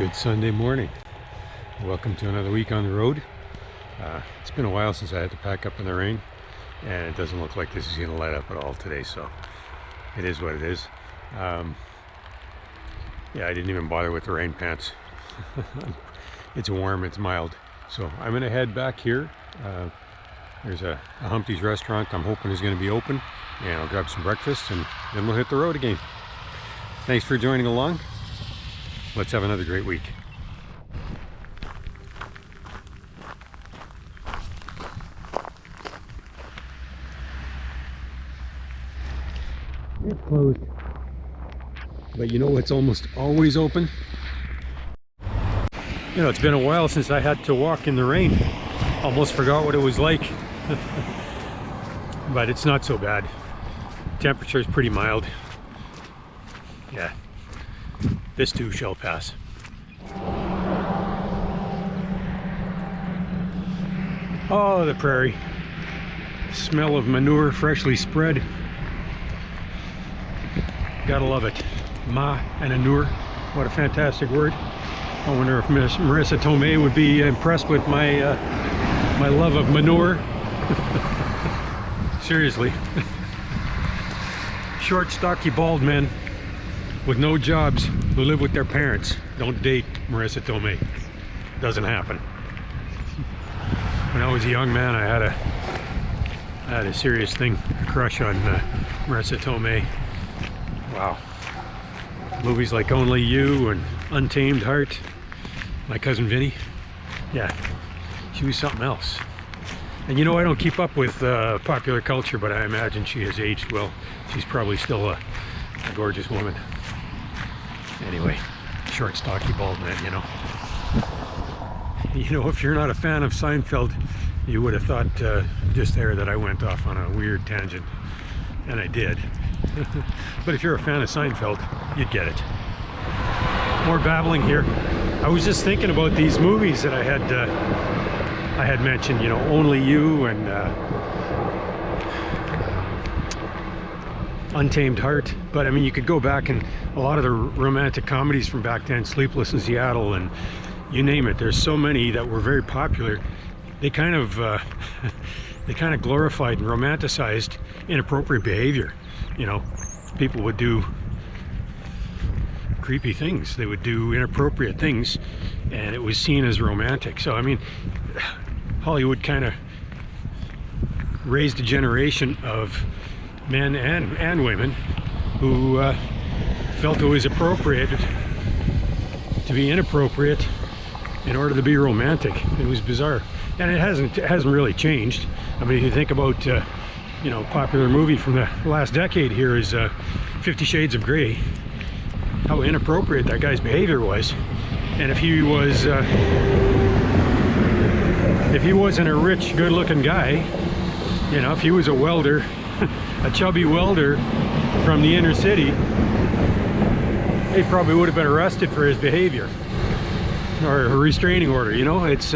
Good Sunday morning. Welcome to another week on the road. It's been a while since I had to pack up in the rain, and it doesn't look like this is going to let up at all today, so it is what it is. Yeah, I didn't even bother with the rain pants. It's warm, it's mild. So I'm going to head back here. There's a Humpty's restaurant I'm hoping is going to be open, and I'll grab some breakfast and then we'll hit the road again. Thanks for joining along. Let's have another great week. It's closed. But you know what's almost always open? You know, it's been a while since I had to walk in the rain. Almost forgot what it was like. But it's not so bad. Temperature is pretty mild. Yeah. This too shall pass. Oh, the prairie. Smell of manure freshly spread. Gotta love it. Ma and manure. What a fantastic word. I wonder if Marissa Tomei would be impressed with my my love of manure. Seriously. Short, stocky, bald men with no jobs who live with their parents don't date Marissa Tomei. Doesn't happen. When I was a young man, I had a serious crush on Marissa Tomei. Wow. Movies like Only You and Untamed Heart. My cousin Vinny. Yeah, she was something else. And you know, I don't keep up with popular culture, but I imagine she has aged well. She's probably still a gorgeous woman. Anyway, short, stocky, bald man, you know. You know, if you're not a fan of Seinfeld, you would have thought just there that I went off on a weird tangent. And I did. But if you're a fan of Seinfeld, you'd get it. More babbling here. I was just thinking about these movies that I had mentioned, you know, Only You and Untamed Heart. But I mean, you could go back and a lot of the romantic comedies from back then, Sleepless in Seattle and you name it. There's so many that were very popular. They kind of glorified and romanticized inappropriate behavior. You know, people would do creepy things. They would do inappropriate things, and it was seen as romantic. So I mean, Hollywood kind of raised a generation of men and women who felt it was appropriate to be inappropriate in order to be romantic. It was bizarre, and it hasn't really changed. I mean, if you think about you know, popular movie from the last decade here is 50 Shades of Grey. How inappropriate that guy's behavior was, and if he wasn't a rich, good-looking guy, you know, if he was a welder, a chubby welder from the inner city, he probably would have been arrested for his behavior or a restraining order. You know, it's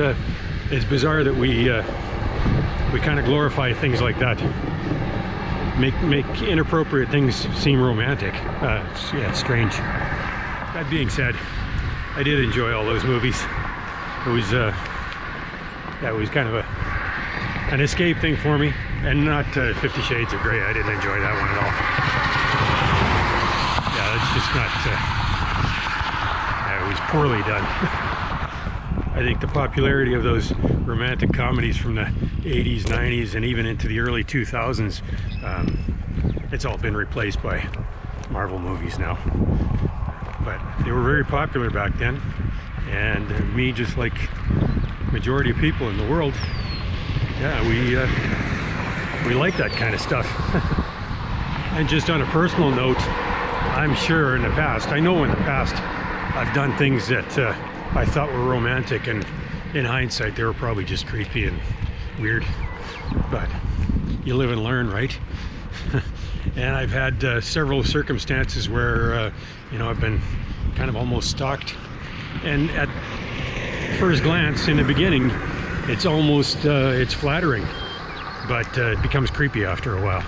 bizarre that we kind of glorify things like that, make inappropriate things seem romantic. Yeah, it's strange. That being said, I did enjoy all those movies. It was yeah, it was kind of an escape thing for me, and not 50 Shades of Grey. I didn't enjoy that one at all. Yeah, it's just not yeah, it was poorly done. I think the popularity of those romantic comedies from the 80s, 90s, and even into the early 2000s, it's all been replaced by Marvel movies now. But they were very popular back then, and me, just like majority of people in the world, yeah, we like that kind of stuff. And just on a personal note, I'm sure in the past, I know in the past, I've done things that I thought were romantic, and in hindsight they were probably just creepy and weird. But you live and learn, right? And I've had several circumstances where you know, I've been kind of almost stalked, and at first glance, in the beginning, it's almost it's flattering, but it becomes creepy after a while.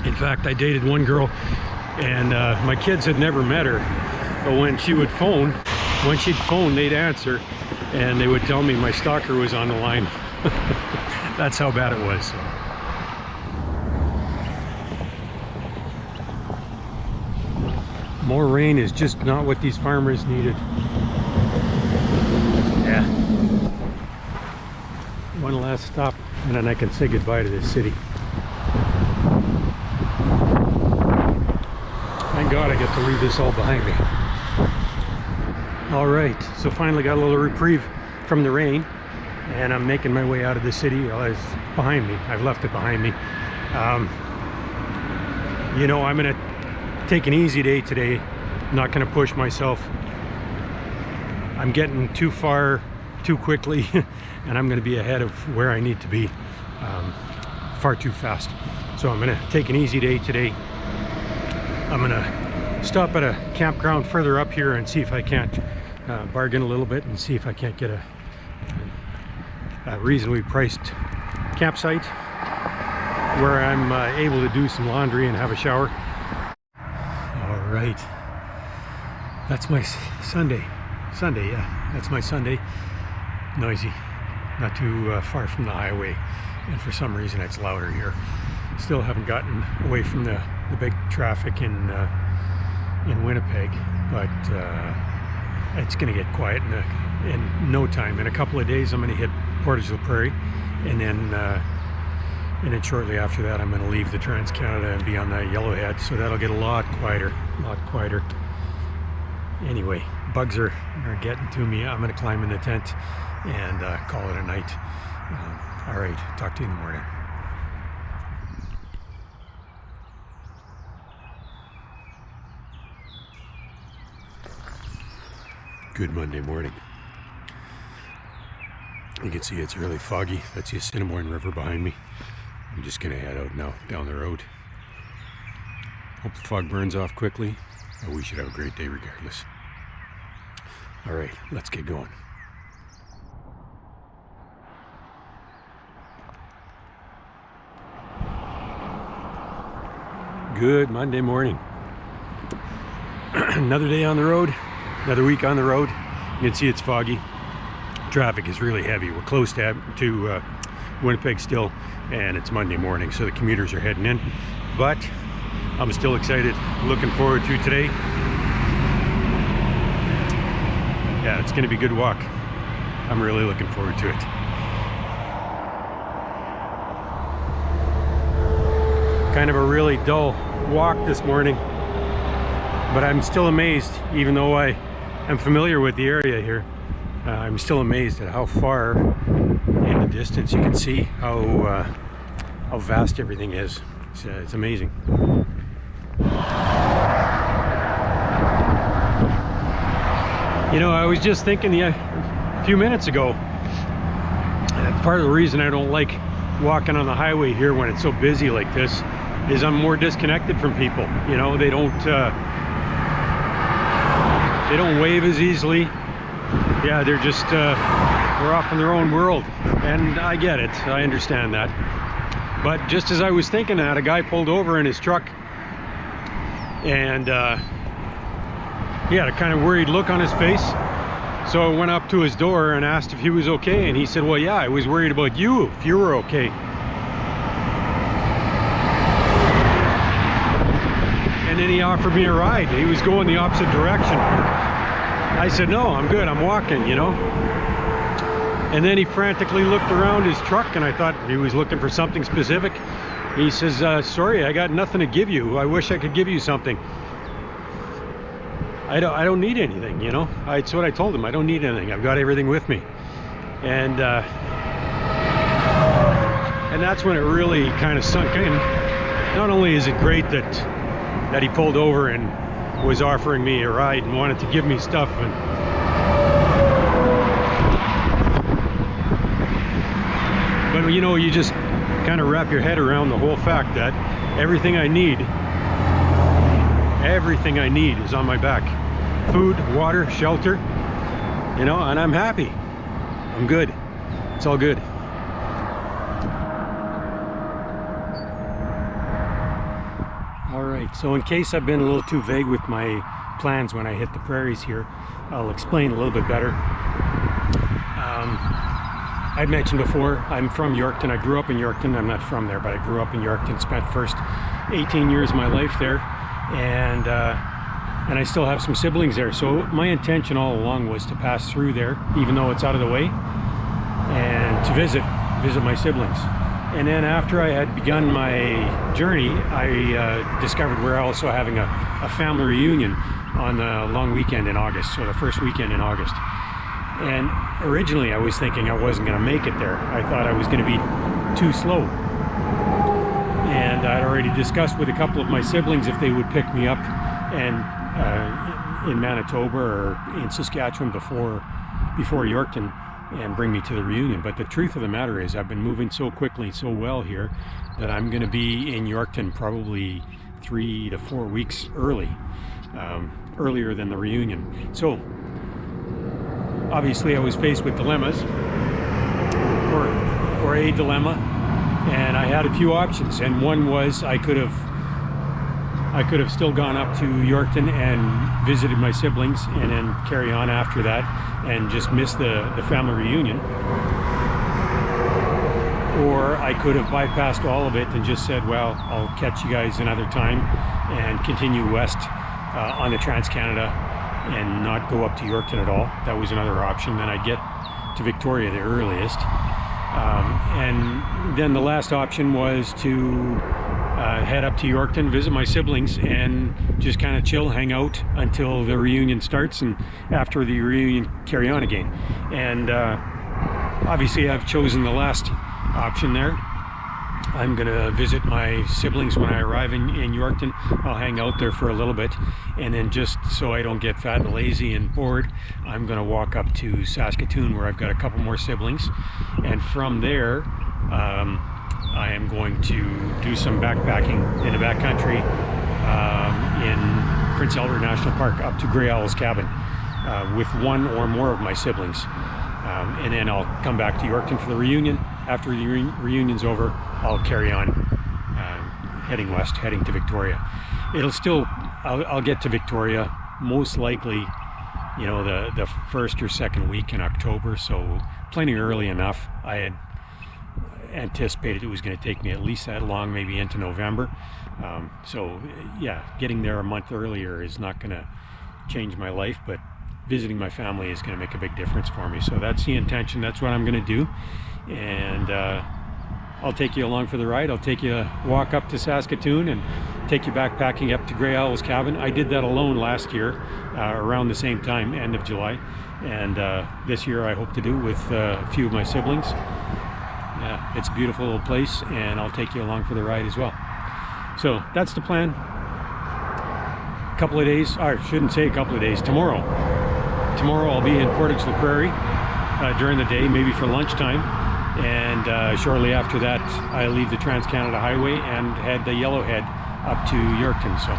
In fact, I dated one girl, and my kids had never met her, but when she would phone, when she'd phone, they'd answer, and they would tell me my stalker was on the line. That's how bad it was. More rain is just not what these farmers needed. Yeah. One last stop, and then I can say goodbye to this city. Thank God I get to leave this all behind me. All right, so finally got a little reprieve from the rain, and I'm making my way out of the city. Well, it's behind me. I've left it behind me. You know, I'm gonna take an easy day today. I'm not gonna push myself. I'm getting too far too quickly, and I'm gonna be ahead of where I need to be far too fast. So I'm gonna take an easy day today. I'm gonna stop at a campground further up here and see if I can't bargain a little bit and see if I can't get a reasonably priced campsite where I'm able to do some laundry and have a shower. All right, that's my Sunday, yeah, that's my Sunday. Noisy, not too far from the highway, and for some reason it's louder here. Still haven't gotten away from the big traffic in Winnipeg, but it's going to get quiet in no time. In a couple of days I'm going to hit Portage la Prairie, and then shortly after that I'm going to leave the Trans-Canada and be on the Yellowhead, so that'll get a lot quieter, Anyway, bugs are getting to me. I'm going to climb in the tent and call it a night. All right, talk to you in the morning. Good Monday morning. You can see it's really foggy. That's the Assiniboine River behind me. I'm just gonna head out now down the road. Hope the fog burns off quickly, but we should have a great day regardless. All right, let's get going. Good Monday morning. Another day on the road, another week on the road. You can see it's foggy. Traffic is really heavy. We're close to Winnipeg still, and it's Monday morning, so the commuters are heading in. But I'm still excited, looking forward to today. Yeah, it's going to be a good walk. I'm really looking forward to it. Kind of a really dull walk this morning, but I'm still amazed, even though I am familiar with the area here. I'm still amazed at how far in the distance you can see how vast everything is. It's amazing. You know, I was just thinking a few minutes ago, part of the reason I don't like walking on the highway here when it's so busy like this is I'm more disconnected from people. You know, they don't wave as easily. Yeah, they're just they're off in their own world, and I get it. I understand that. But just as I was thinking that, a guy pulled over in his truck, and he had a kind of worried look on his face. So I went up to his door and asked if he was okay, and he said, well, yeah, I was worried about you, if you were okay. And then he offered me a ride. He was going the opposite direction. I said, no, I'm good, I'm walking, you know. And then he frantically looked around his truck, and I thought he was looking for something specific. He says, sorry, I got nothing to give you. I wish I could give you something. I don't need anything, you know. It's what I told him. I don't need anything. I've got everything with me. And that's when it really kind of sunk in. Not only is it great that he pulled over and was offering me a ride and wanted to give me stuff, but you know, you just kind of wrap your head around the whole fact that everything I need is on my back. Food, water, shelter, you know, and I'm happy. I'm good. It's all good. All right, so in case I've been a little too vague with my plans when I hit the prairies here. I'll explain a little bit better. I mentioned before, I'm from Yorkton. I grew up in Yorkton. I'm not from there, but I grew up in Yorkton, spent the first 18 years of my life there, and I still have some siblings there. So my intention all along was to pass through there, even though it's out of the way, and to visit my siblings. And then after I had begun my journey, I discovered we're also having a family reunion on the long weekend in August, so the first weekend in August. And originally I was thinking I wasn't going to make it there. I thought I was going to be too slow. And I'd already discussed with a couple of my siblings if they would pick me up and in Manitoba or in Saskatchewan before Yorkton and bring me to the reunion. But the truth of the matter is I've been moving so quickly, so well here, that I'm going to be in Yorkton probably 3 to 4 weeks earlier than the reunion. So obviously I was faced with dilemmas, or a dilemma, and I had a few options. And one was I could have still gone up to Yorkton and visited my siblings and then carry on after that and just miss the family reunion. Or I could have bypassed all of it and just said, well, I'll catch you guys another time and continue west on the Trans-Canada and not go up to Yorkton at all. That was another option. Then I'd get to Victoria the earliest. And then the last option was to head up to Yorkton, visit my siblings, and just kind of chill, hang out until the reunion starts, and after the reunion carry on again. And obviously I've chosen the last option there. I'm gonna visit my siblings when I arrive in Yorkton. I'll hang out there for a little bit, and then just so I don't get fat and lazy and bored, I'm gonna walk up to Saskatoon where I've got a couple more siblings, and from there I am going to do some backpacking in the backcountry in Prince Albert National Park up to Grey Owl's cabin with one or more of my siblings. And then I'll come back to Yorkton for the reunion. After the reunion's over, I'll carry on heading west, heading to Victoria. I'll get to Victoria most likely, you know, the first or second week in October, so plenty early enough. I had anticipated it was going to take me at least that long, maybe into November. So yeah, getting there a month earlier is not going to change my life, but visiting my family is going to make a big difference for me. So that's the intention. That's what I'm going to do. And I'll take you along for the ride. I'll take you a walk up to Saskatoon and take you backpacking up to Grey Owl's cabin. I did that alone last year around the same time, end of July. And this year I hope to do with a few of my siblings. It's a beautiful little place, and I'll take you along for the ride as well. So that's the plan. A couple of days, or I shouldn't say a couple of days, tomorrow I'll be in Portage la Prairie during the day, maybe for lunchtime, and shortly after that I leave the Trans-Canada Highway and head the Yellowhead up to Yorkton. So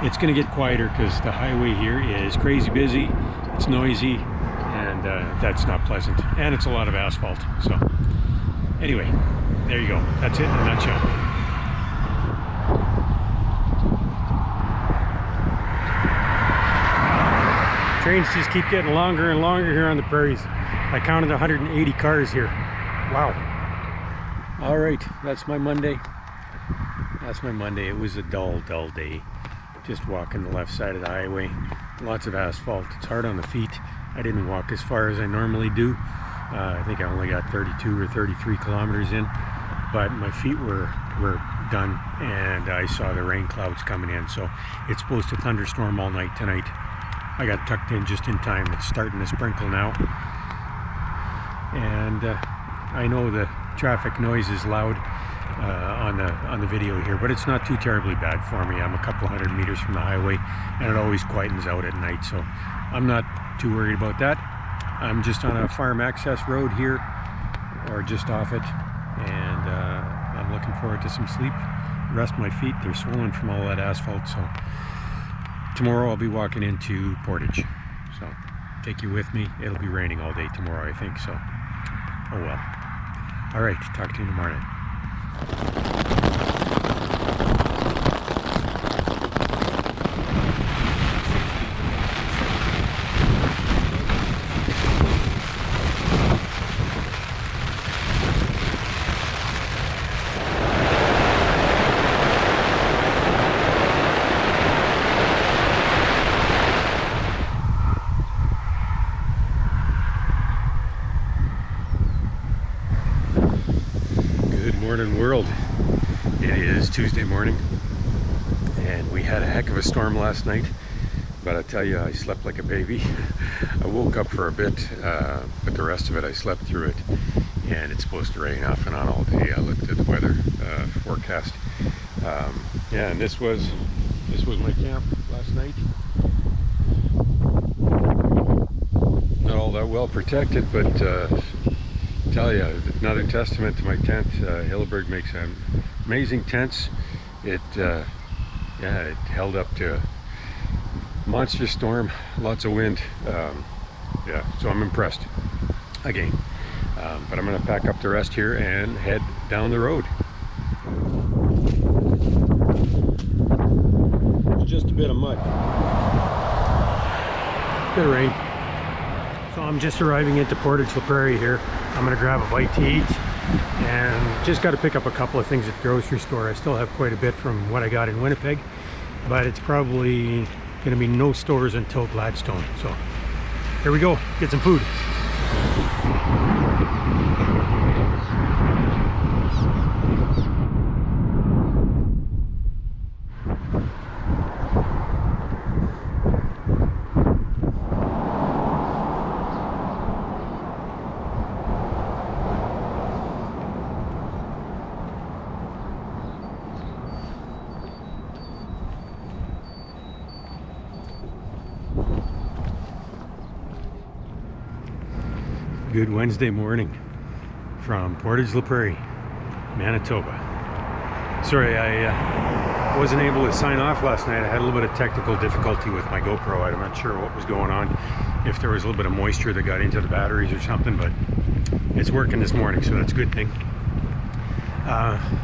it's going to get quieter because the highway here is crazy busy, it's noisy, and that's not pleasant, and it's a lot of asphalt. So anyway, there you go. That's it in a nutshell. Trains just keep getting longer and longer here on the prairies. I counted 180 cars here. Wow. All right, that's my Monday. That's my Monday. It was a dull day. Just walking the left side of the highway. Lots of asphalt. It's hard on the feet. I didn't walk as far as I normally do. I think I only got 32 or 33 kilometers in, but my feet were done, and I saw the rain clouds coming in. So it's supposed to thunderstorm all night tonight. I got tucked in just in time. It's starting to sprinkle now, and I know the traffic noise is loud on the video here, but it's not too terribly bad for me. I'm a couple hundred meters from the highway, and it always quietens out at night, so I'm not too worried about that. I'm just on a farm access road here, or just off it, and I'm looking forward to some sleep. Rest my feet, they're swollen from all that asphalt. So tomorrow I'll be walking into Portage, so take you with me. It'll be raining all day tomorrow, I think, so oh well. All right, talk to you tomorrow night. Morning world. It is Tuesday morning and we had a heck of a storm last night, but I tell you, I slept like a baby. I woke up for a bit, but the rest of it I slept through it, and it's supposed to rain off and on all day. I looked at the weather forecast. Yeah, and this was my camp last night. Not all that well protected, but tell you, another testament to my tent. Hilleberg makes amazing tents. It held up to a monster storm, lots of wind. Yeah, so I'm impressed again. But I'm going to pack up the rest here and head down the road. Just a bit of mud. Bit of rain. So I'm just arriving into Portage La Prairie here. I'm gonna grab a bite to eat and just got to pick up a couple of things at the grocery store. I still have quite a bit from what I got in Winnipeg, but it's probably gonna be no stores until Gladstone. So here we go, get some food. Good Wednesday morning from Portage La Prairie, Manitoba. Sorry, I wasn't able to sign off last night. I had a little bit of technical difficulty with my GoPro. I'm not sure what was going on, if there was a little bit of moisture that got into the batteries or something, but it's working this morning, so that's a good thing.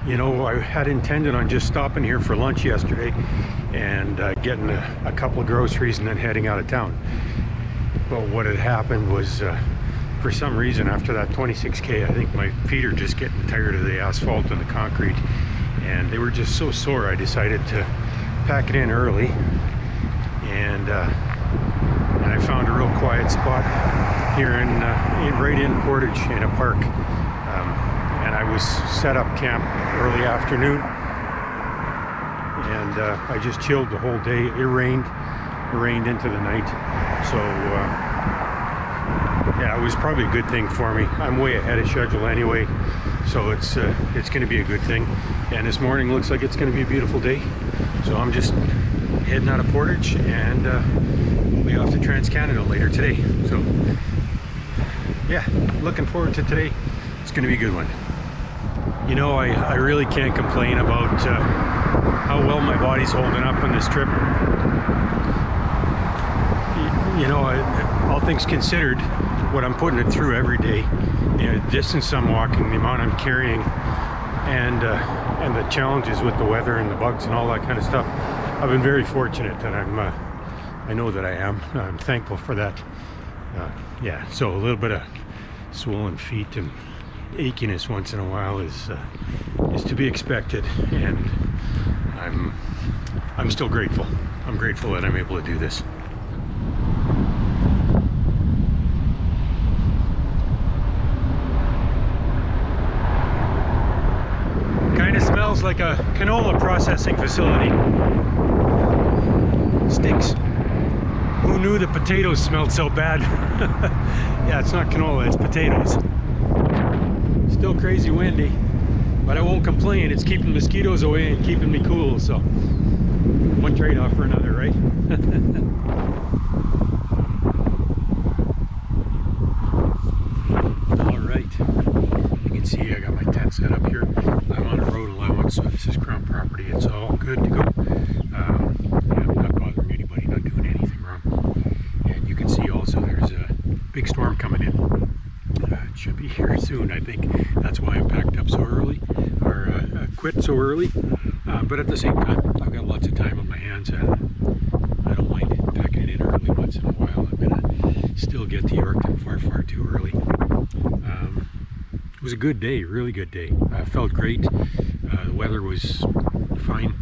You know, I had intended on just stopping here for lunch yesterday and getting a couple of groceries and then heading out of town. But what had happened was, for some reason, after that 26K, I think my feet are just getting tired of the asphalt and the concrete, and they were just so sore. I decided to pack it in early, and I found a real quiet spot here right in Portage in a park, and I was set up camp early afternoon, and I just chilled the whole day. It rained into the night, so yeah, it was probably a good thing for me. I'm way ahead of schedule anyway, so it's going to be a good thing. And this morning looks like it's going to be a beautiful day, so I'm just heading out of Portage and we'll be off to Trans-Canada later today. So yeah, looking forward to today. It's going to be a good one. You know, I really can't complain about how well my body's holding up on this trip. You know, all things considered, what I'm putting it through every day, you know, the distance I'm walking, the amount I'm carrying, and the challenges with the weather and the bugs and all that kind of stuff, I've been very fortunate that I know that I am. I'm thankful for that. Yeah, so a little bit of swollen feet and achiness once in a while is to be expected, and I'm still grateful. I'm grateful that I'm able to do this. Smells like a canola processing facility. Stinks. Who knew the potatoes smelled so bad? Yeah, it's not canola, it's potatoes. Still crazy windy, but I won't complain. It's keeping mosquitoes away and keeping me cool, so one trade-off for another, right? All right, you can see I got my tent set up here. I'm on a road allowance, so this is Crown property. It's all good to go. I'm not bothering anybody, not doing anything wrong. And you can see also there's a big storm coming in. It should be here soon, I think. That's why I'm packed up so early, or quit so early. But at the same time, I've got lots of time on my hands, and I don't mind packing it in early once in a while. I'm gonna still get to Yorkton far too early. It was a good day, really good day. Felt great. The weather was fine.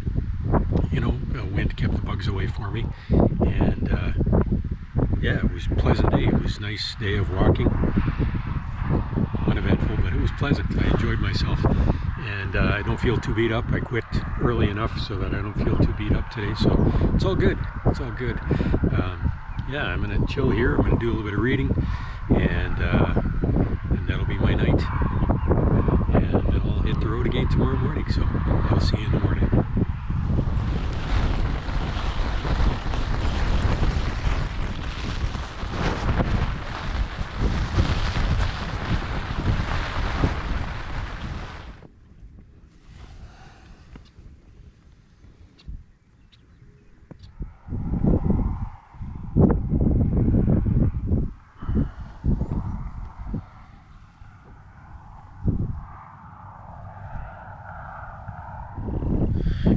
You know, wind kept the bugs away for me, and yeah, it was a pleasant day. It was a nice day of walking. Uneventful, but it was pleasant. I enjoyed myself. and I don't feel too beat up. I quit early enough so that I don't feel too beat up today, so it's all good. It's all good. Yeah, I'm gonna chill here. I'm gonna do a little bit of reading, and that'll be my night. And then I'll hit the road again tomorrow morning. So I'll see you in the morning.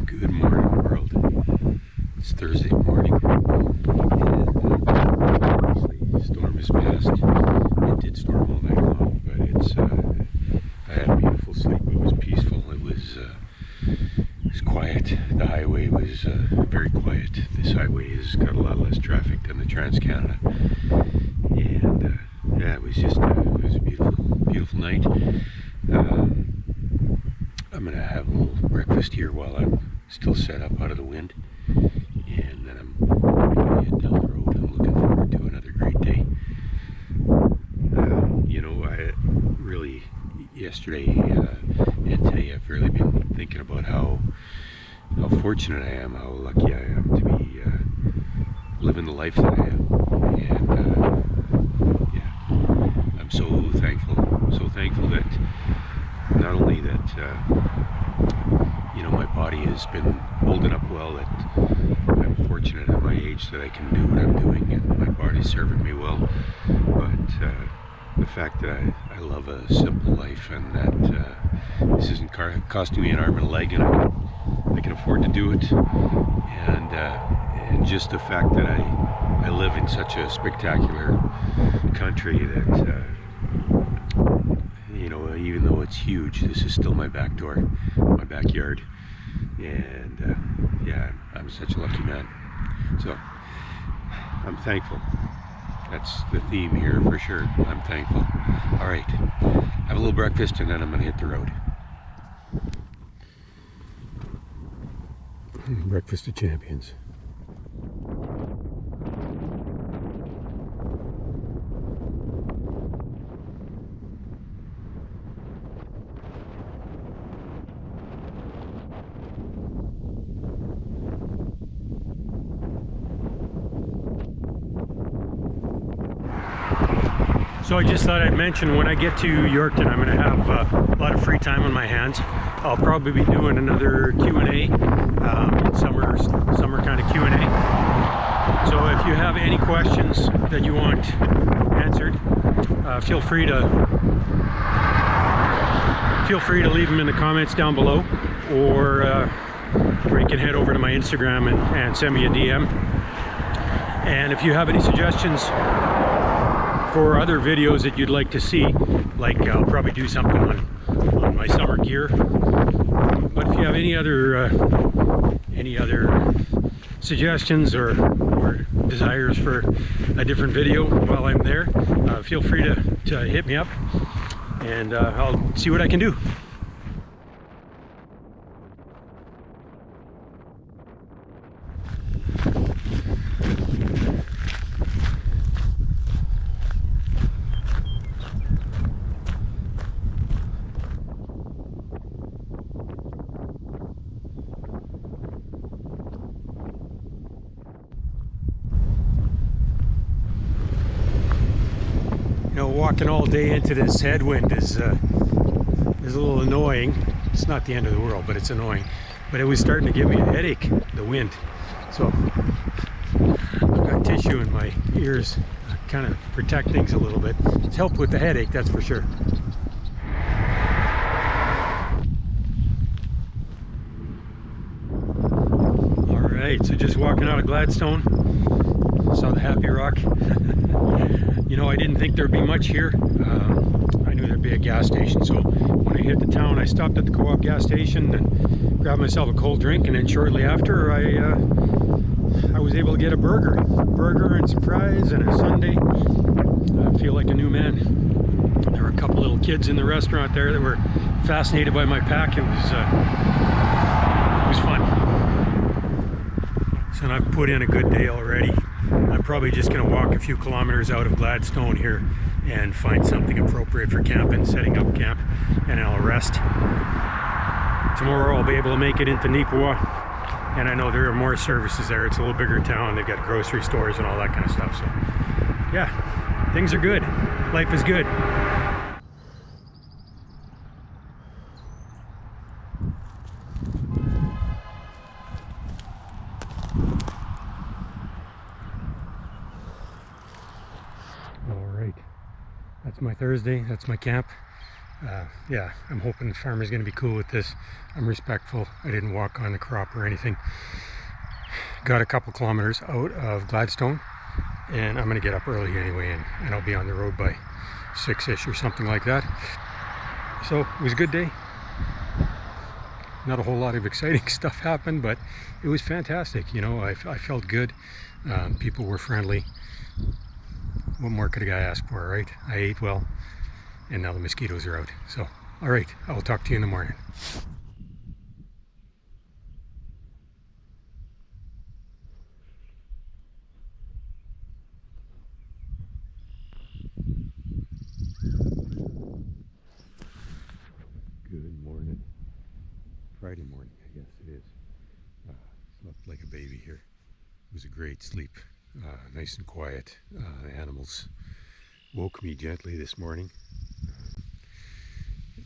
Good morning, world. It's Thursday morning, and obviously the storm is past. It did storm all night long, but I had a beautiful sleep. It was peaceful. It was quiet. The highway was very quiet. This highway has got a lot less traffic than the Trans-Canada, and yeah, it was a beautiful night. I'm gonna have a little breakfast here while I'm still set up out of the wind, and then I'm gonna head down the road. I'm looking forward to another great day. You know, I really yesterday and today I've really been thinking about how fortunate I am, how lucky I am to be living the life that I am, and yeah, I'm so thankful that not only that you know, my body has been holding up well, that I'm fortunate at my age that I can do what I'm doing and my body's serving me well, but the fact that I love a simple life, and that this isn't costing me an arm and a leg, and I can afford to do it, and just the fact that I live in such a spectacular country that you know, even though it's huge, this is still my back door, my backyard, and yeah, I'm such a lucky man. So I'm thankful. That's the theme here for sure. I'm thankful. All right, have a little breakfast, and then I'm gonna hit the road. Breakfast of champions. So I just thought I'd mention, when I get to Yorkton, I'm going to have a lot of free time on my hands. I'll probably be doing another Q&A, summer kind of Q&A. So if you have any questions that you want answered, feel free to leave them in the comments down below, or you can head over to my Instagram and send me a DM. And if you have any suggestions for other videos that you'd like to see, like I'll probably do something on my summer gear. But if you have any other suggestions or desires for a different video while I'm there, feel free to hit me up, and I'll see what I can do. Walking all day into this headwind is a little annoying. It's not the end of the world, but it's annoying. But it was starting to give me a headache, the wind. So I've got tissue in my ears, kind of protect things a little bit. It's helped with the headache, that's for sure. All right, so just walking out of Gladstone, saw the Happy Rock. You know, I didn't think there'd be much here. I knew there'd be a gas station, so when I hit the town, I stopped at the Co-op gas station and grabbed myself a cold drink, and then shortly after, I was able to get a burger and some fries and a sundae. I feel like a new man. There were a couple little kids in the restaurant there that were fascinated by my pack. It was fun. So I've put in a good day already. I'm probably just going to walk a few kilometers out of Gladstone here and find something appropriate for camping, setting up camp, and then I'll rest. Tomorrow I'll be able to make it into Nipawa, and I know there are more services there. It's a little bigger town. They've got grocery stores and all that kind of stuff. So yeah, things are good. Life is good. That's my Thursday, that's my camp. Yeah, I'm hoping the farmer's going to be cool with this. I'm respectful. I didn't walk on the crop or anything. Got a couple kilometers out of Gladstone, and I'm going to get up early anyway, and I'll be on the road by 6-ish or something like that. So it was a good day. Not a whole lot of exciting stuff happened, but it was fantastic. You know, I felt good. People were friendly. What more could a guy ask for, right? I ate well, and now the mosquitoes are out. So, all right, I will talk to you in the morning. Good morning. Friday morning, I guess it is. Slept like a baby here. It was a great sleep. Nice and quiet. The animals woke me gently this morning,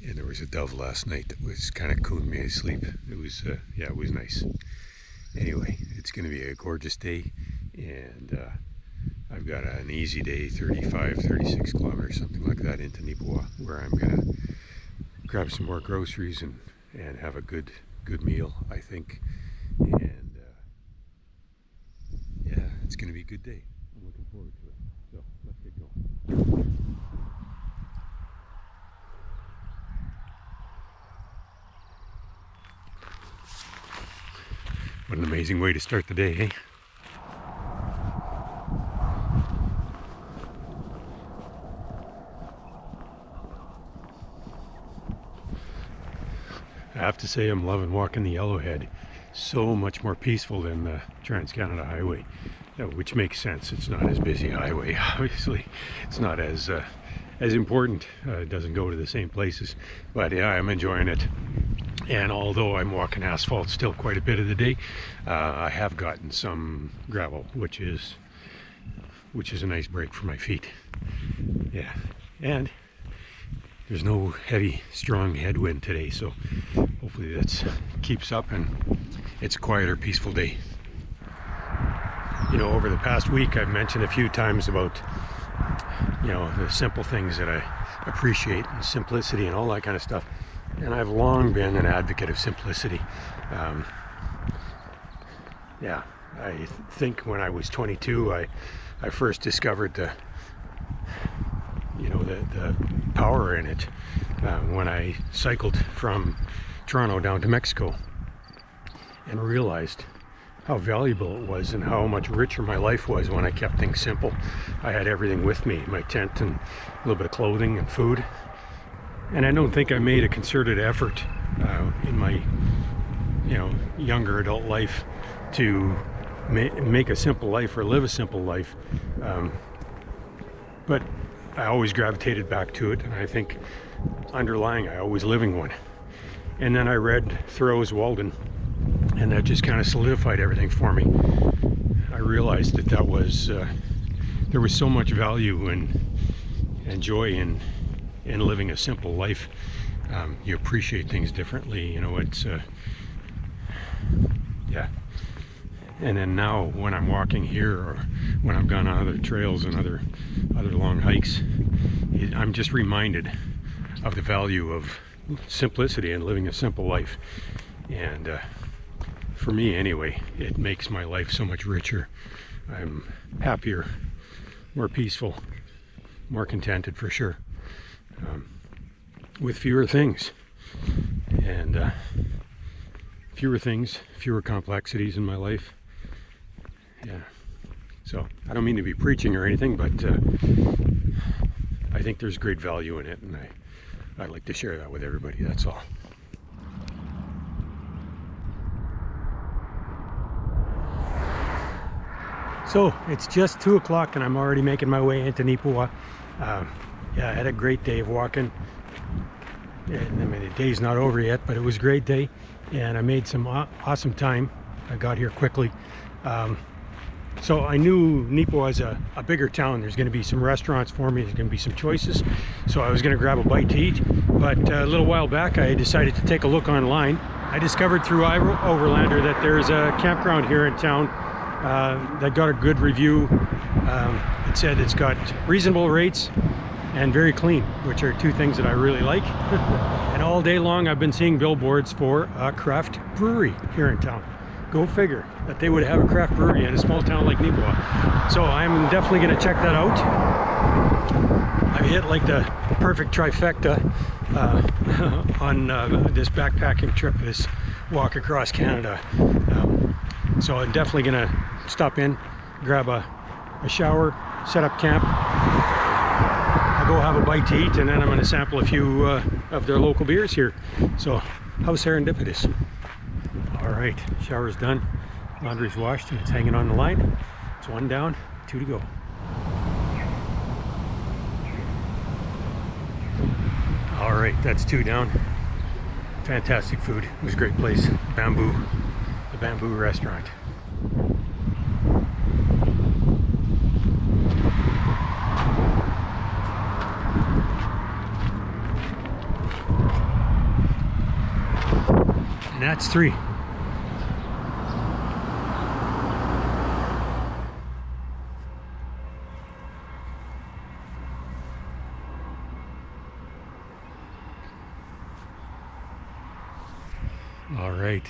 and there was a dove last night that was kind of cooing me to sleep. It was yeah, it was nice. Anyway, it's going to be a gorgeous day, and I've got an easy day, 36 kilometers, something like that, into Nipawa, where I'm going to grab some more groceries and have a good meal, I think. And yeah, it's going to be a good day. I'm looking forward to it. So let's get going. What an amazing way to start the day, eh? I have to say I'm loving walking the Yellowhead. So much more peaceful than the Trans-Canada Highway, which makes sense. It's not as busy a highway, obviously. It's not as important. It doesn't go to the same places. But yeah, I'm enjoying it. And although I'm walking asphalt still quite a bit of the day, I have gotten some gravel, which is a nice break for my feet. Yeah, and there's no heavy, strong headwind today, so hopefully that keeps up and it's a quieter, peaceful day. You know, over the past week, I've mentioned a few times about, you know, the simple things that I appreciate, and simplicity and all that kind of stuff. And I've long been an advocate of simplicity. Yeah, I think when I was 22, I first discovered the power in it when I cycled from Toronto down to Mexico, and realized how valuable it was and how much richer my life was when I kept things simple. I had everything with me, my tent and a little bit of clothing and food. And I don't think I made a concerted effort in my, younger adult life to make a simple life or live a simple life. But I always gravitated back to it, and I think underlying, I always living one. And then I read Thoreau's Walden, and that just kind of solidified everything for me. I realized that there was so much value and joy in living a simple life. You appreciate things differently, yeah. And then now when I'm walking here, or when I've gone on other trails and other long hikes, I'm just reminded of the value of simplicity and living a simple life. And for me anyway, it makes my life so much richer. I'm happier, more peaceful, more contented for sure, with fewer things, and fewer complexities in my life. Yeah. So I don't mean to be preaching or anything, but I think there's great value in it, and I'd like to share that with everybody. That's all. So it's just 2 o'clock and I'm already making my way into Nipowa. Yeah, I had a great day of walking. I mean, the day's not over yet, but it was a great day, and I made some awesome time. I got here quickly. So I knew Nipowa is a bigger town. There's going to be some restaurants for me. There's going to be some choices. So I was going to grab a bite to eat. But a little while back, I decided to take a look online. I discovered through Overlander that there's a campground here in town that got a good review. It said it's got reasonable rates and very clean, which are two things that I really like. And all day long I've been seeing billboards for a craft brewery here in town. Go figure that they would have a craft brewery in a small town like Nipowa. So I'm definitely going to check that out. I've hit like the perfect trifecta on this backpacking trip, this walk across Canada. So I'm definitely going to stop in, grab a shower, set up camp. I'll go have a bite to eat, and then I'm going to sample a few of their local beers here. So how serendipitous. All right, shower's done, laundry's washed, and it's hanging on the line. It's 1 down, 2 to go. All right, that's 2 down. Fantastic food. It was a great place. The Bamboo restaurant. And that's 3. All right,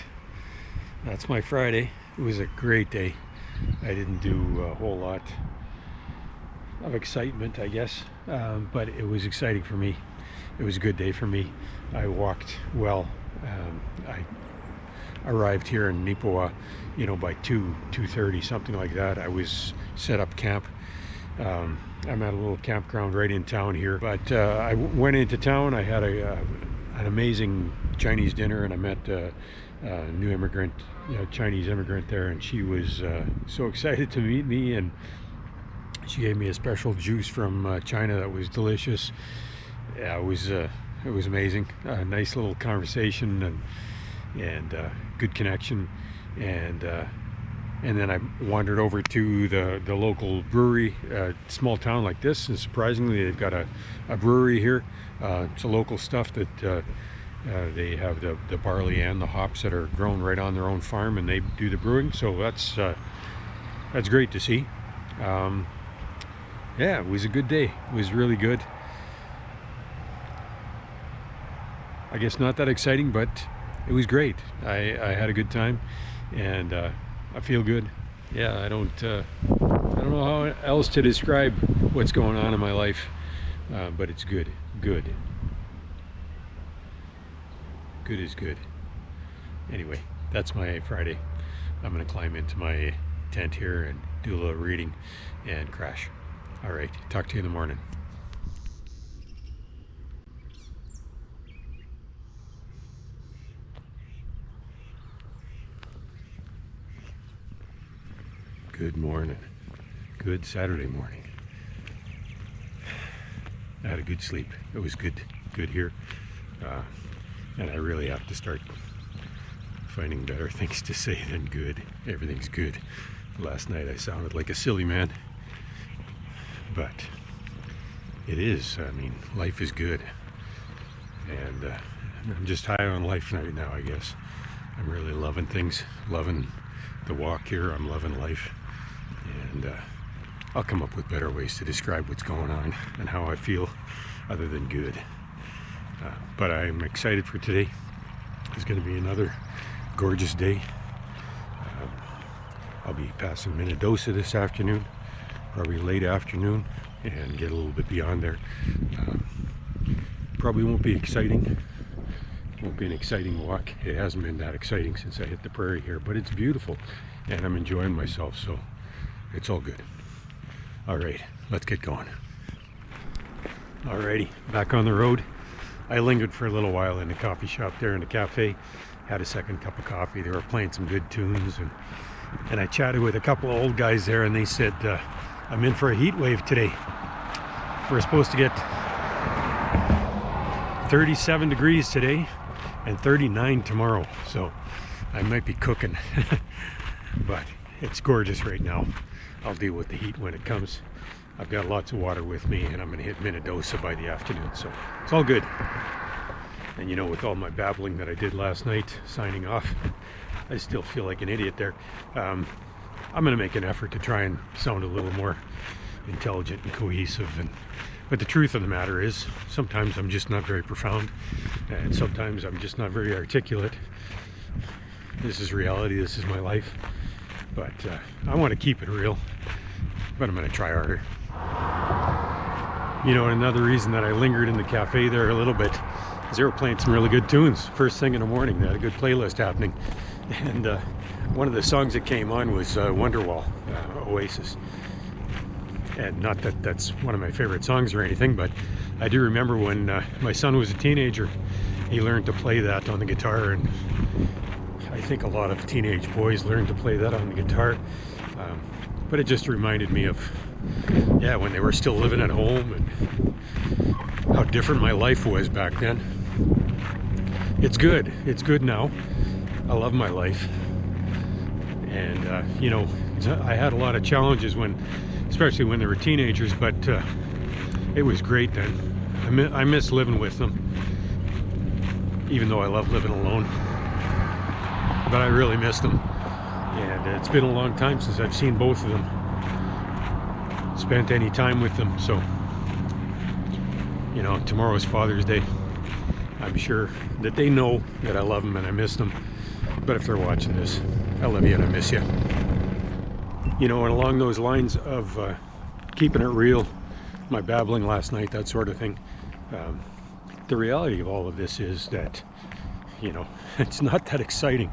that's my Friday. It was a great day. I didn't do a whole lot of excitement, I guess, but it was exciting for me. It was a good day for me. I walked well. I arrived here in Nipowa, you know, by 2:30, something like that. I was set up camp. I'm at a little campground right in town here, but I went into town. I had an amazing Chinese dinner, and I met a new immigrant, Chinese immigrant there, and she was so excited to meet me, and she gave me a special juice from China that was delicious. Yeah, it was amazing. A nice little conversation and good connection, and then I wandered over to the local brewery. Small town like this, and surprisingly they've got a brewery here. It's a local stuff that they have the barley and the hops that are grown right on their own farm, and they do the brewing. So that's great to see. Yeah, it was a good day. It was really good. I guess not that exciting, but it was great. I had a good time, and I feel good. Yeah, I don't know how else to describe what's going on in my life, but it's good. Good is good. Anyway, that's my Friday. I'm gonna climb into my tent here and do a little reading and crash. All right, talk to you in the morning. Good morning. Good Saturday morning. I had a good sleep. It was good here. And I really have to start finding better things to say than good. Everything's good. Last night I sounded like a silly man, but it is. I mean, life is good, and I'm just high on life right now, I guess. I'm really loving things, loving the walk here. I'm loving life, and I'll come up with better ways to describe what's going on and how I feel other than good. But I'm excited for today. It's going to be another gorgeous day. I'll be passing Minnedosa this afternoon, probably late afternoon, and get a little bit beyond there. Probably won't be exciting. Won't be an exciting walk. It hasn't been that exciting since I hit the prairie here, but it's beautiful, and I'm enjoying myself, so it's all good. All right, let's get going. Alrighty, back on the road. I lingered for a little while in the coffee shop there in the cafe. Had a second cup of coffee. They were playing some good tunes, and I chatted with a couple of old guys there, and they said, I'm in for a heat wave today. We're supposed to get 37 degrees today and 39 tomorrow, so I might be cooking. But it's gorgeous right now. I'll deal with the heat when it comes. I've got lots of water with me, and I'm going to hit Minnedosa by the afternoon, so it's all good. And you know, with all my babbling that I did last night, signing off, I still feel like an idiot there. I'm going to make an effort to try and sound a little more intelligent and cohesive. But the truth of the matter is, sometimes I'm just not very profound, and sometimes I'm just not very articulate. This is reality. This is my life. But I want to keep it real, but I'm going to try harder. You know, another reason that I lingered in the cafe there a little bit is they were playing some really good tunes first thing in the morning. They had a good playlist happening, and one of the songs that came on was Wonderwall, Oasis. And not that that's one of my favorite songs or anything, but I do remember when my son was a teenager, he learned to play that on the guitar, and I think a lot of teenage boys learn to play that on the guitar. But it just reminded me of, yeah, when they were still living at home and how different my life was back then. It's good. It's good now. I love my life. And, you know, I had a lot of challenges especially when they were teenagers, but it was great then. I miss living with them, even though I love living alone. But I really miss them. And it's been a long time since I've seen both of them, spent any time with them. So, you know, tomorrow's Father's Day. I'm sure that they know that I love them and I miss them. But if they're watching this, I love you and I miss you. You know, and along those lines of keeping it real, my babbling last night, that sort of thing, the reality of all of this is that, you know, it's not that exciting.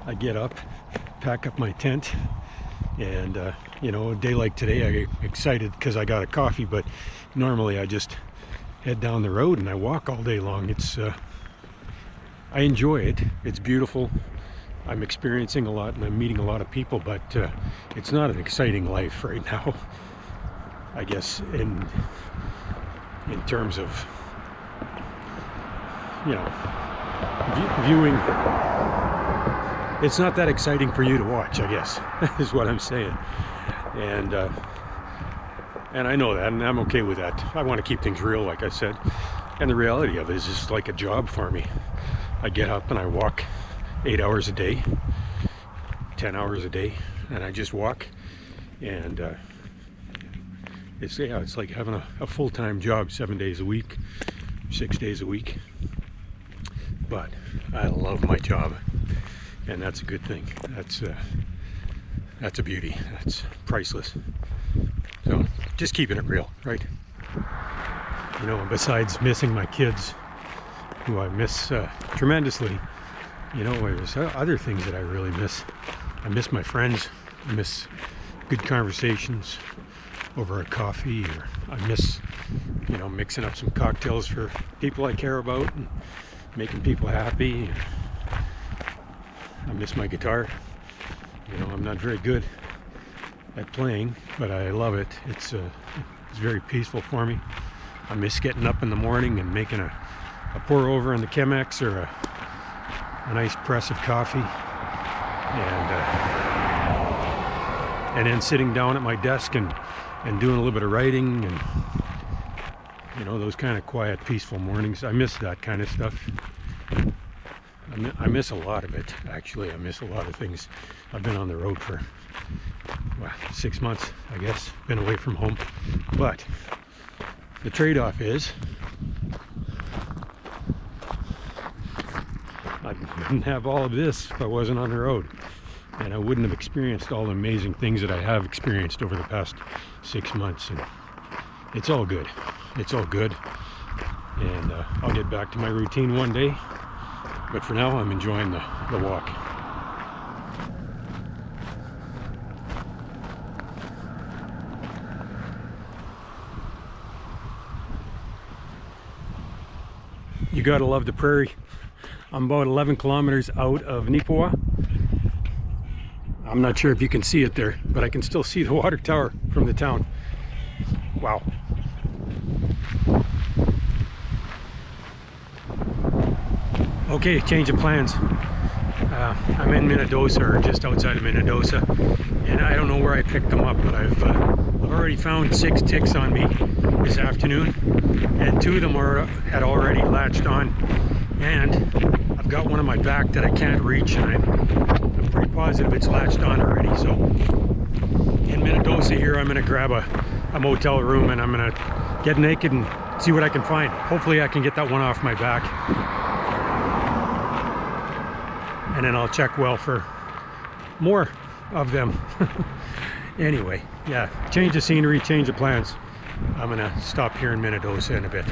I get up, pack up my tent, and you know, a day like today I get excited because I got a coffee, but normally I just head down the road and I walk all day long. I enjoy it. It's beautiful. I'm experiencing a lot and I'm meeting a lot of people, but it's not an exciting life right now. I guess in terms of, you know, viewing, it's not that exciting for you to watch, I guess, is what I'm saying. And I know that, and I'm okay with that. I want to keep things real, like I said. And the reality of it is just like a job for me. I get up and I walk 8 hours a day, 10 hours a day, and I just walk. And it's like having a full-time job 7 days a week, 6 days a week. But I love my job. And that's a good thing. That's a beauty. That's priceless. So just keeping it real, right? You know, besides missing my kids, who I miss tremendously, you know, there's other things that I really miss. I miss my friends. I miss good conversations over a coffee, or I miss, you know, mixing up some cocktails for people I care about and making people happy. I miss my guitar. You know, I'm not very good at playing, but I love it. It's very peaceful for me. I miss getting up in the morning and making a pour over in the Chemex, or a nice press of coffee, and then sitting down at my desk and doing a little bit of writing, and you know, those kind of quiet, peaceful mornings. I miss that kind of stuff. I miss a lot of it, actually. I miss a lot of things. I've been on the road for, well, 6 months, I guess. Been away from home. But the trade-off is I wouldn't have all of this if I wasn't on the road. And I wouldn't have experienced all the amazing things that I have experienced over the past 6 months. And it's all good. It's all good. And I'll get back to my routine one day. But for now, I'm enjoying the walk. You gotta love the prairie. I'm about 11 kilometers out of Nipowa. I'm not sure if you can see it there, but I can still see the water tower from the town. Wow. Okay, change of plans. I'm in Minnedosa, or just outside of Minnedosa, and I don't know where I picked them up, but I've already found 6 ticks on me this afternoon, and 2 of them had already latched on, and I've got one on my back that I can't reach, and I'm pretty positive it's latched on already. So in Minnedosa here, I'm gonna grab a motel room, and I'm gonna get naked and see what I can find. Hopefully I can get that one off my back, and then I'll check well for more of them. Anyway, yeah, change of scenery, change of plans. I'm gonna stop here in Minnedosa in a bit.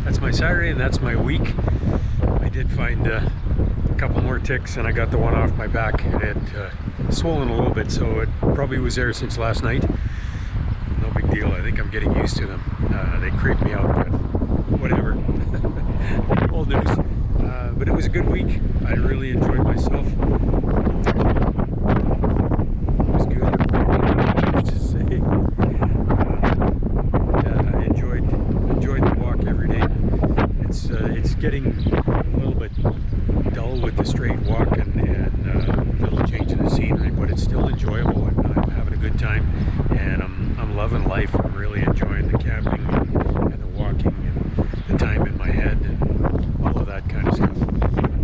That's my Saturday, and that's my week. I did find a couple more ticks, and I got the one off my back, and it swollen a little bit, so it probably was there since last night. No big deal. I think I'm getting used to them. They creep me out, but whatever. Old news. But it was a good week. I really enjoyed myself. It was good. To say. I enjoyed the walk every day. It's getting a little bit dull with the straight walk and a little change in the scenery, but it's still enjoyable, and I'm having a good time, and I'm loving life. I'm really enjoying the camping and the walking and the time in my head and all of that kind of stuff.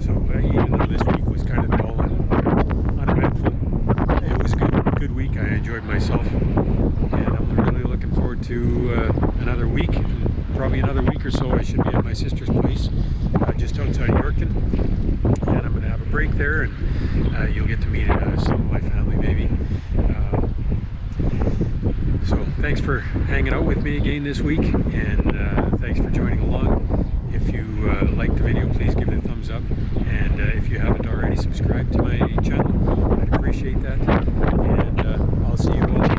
So even though this week was kind of dull and uneventful, it was a good week. I enjoyed myself, and I'm really looking forward to another week. Probably another week or so I should be at my sister's place just outside of Yorkton, and I'm going to have a break there, and you'll get to meet some of my family maybe. So thanks for hanging out with me again this week, and thanks for joining along. If you liked the video, please give it a thumbs up, and if you haven't already subscribed to my channel, I'd appreciate that, and I'll see you all